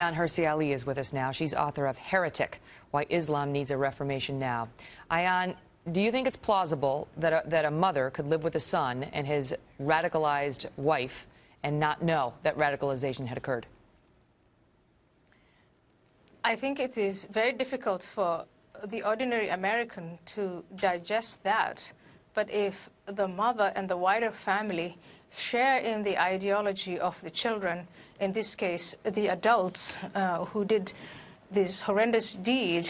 Ayaan Hirsi Ali is with us now. She's author of Heretic, Why Islam Needs a Reformation Now. Ayaan, do you think it's plausible that a mother could live with a son and his radicalized wife and not know that radicalization had occurred? I think it is very difficult for the ordinary American to digest that. But if the mother and the wider family share in the ideology of the children, in this case, the adults who did this horrendous deed,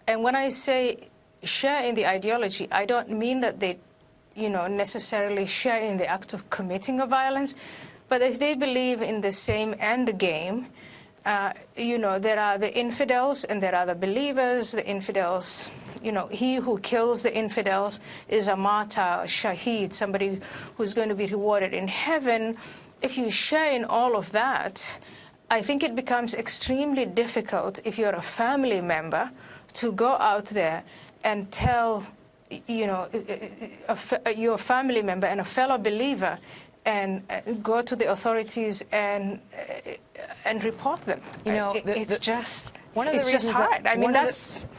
and when I say share in the ideology, I don't mean that they, necessarily share in the act of committing a violence, but if they believe in the same end game, there are the infidels and there are the believers. The infidels, he who kills the infidels is a martyr, shaheed, somebody who's going to be rewarded in heaven. If you share in all of that, I think it becomes extremely difficult if you're a family member to go out there and tell, your family member and a fellow believer and go to the authorities and report them. It's just hard.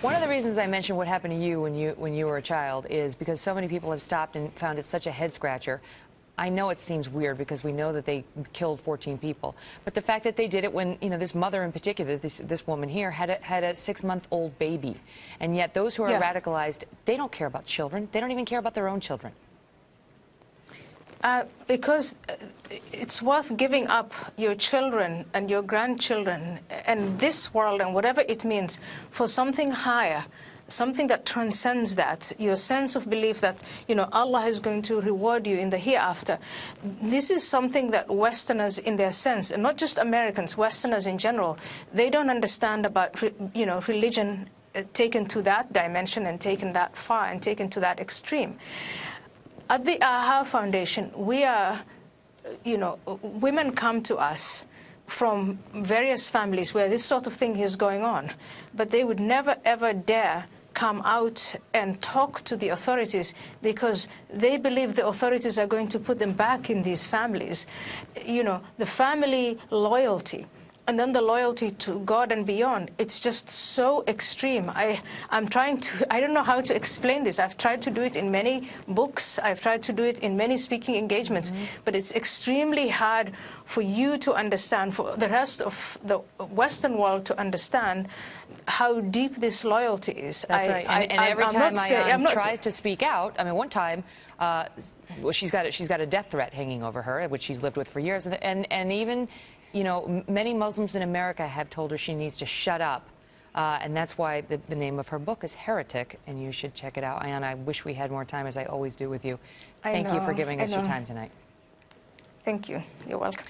One of the reasons I mentioned what happened to you when you were a child is because so many people have stopped and found it such a head scratcher. I know it seems weird because we know that they killed 14 people, but the fact that they did it when this mother in particular, this woman here, had a 6-month-old baby, and yet those who are radicalized, they don't care about children. They don't even care about their own children. Because it's worth giving up your children and your grandchildren and this world and whatever it means for something higher, something that transcends that, your sense of belief that, Allah is going to reward you in the hereafter. This is something that Westerners in their sense, and not just Americans, Westerners in general, they don't understand about, religion taken to that dimension and taken that far and taken to that extreme. At the AHA Foundation, we are, women come to us from various families where this sort of thing is going on, but they would never, ever dare come out and talk to the authorities because they believe the authorities are going to put them back in these families. The family loyalty, and then the loyalty to God and beyond, it's just so extreme. I don't know how to explain this. I've tried to do it in many books. I've tried to do it in many speaking engagements. But it's extremely hard for you to understand, for the rest of the Western world to understand how deep this loyalty is. That's right. And every time Ayaan tries to speak out, one time, well, she's got a death threat hanging over her, which she's lived with for years, and even many Muslims in America have told her she needs to shut up, and that's why the name of her book is Heretic, and you should check it out. Ayaan, I wish we had more time, as I always do with you. Thank you for giving us your time tonight. Thank you. You're welcome.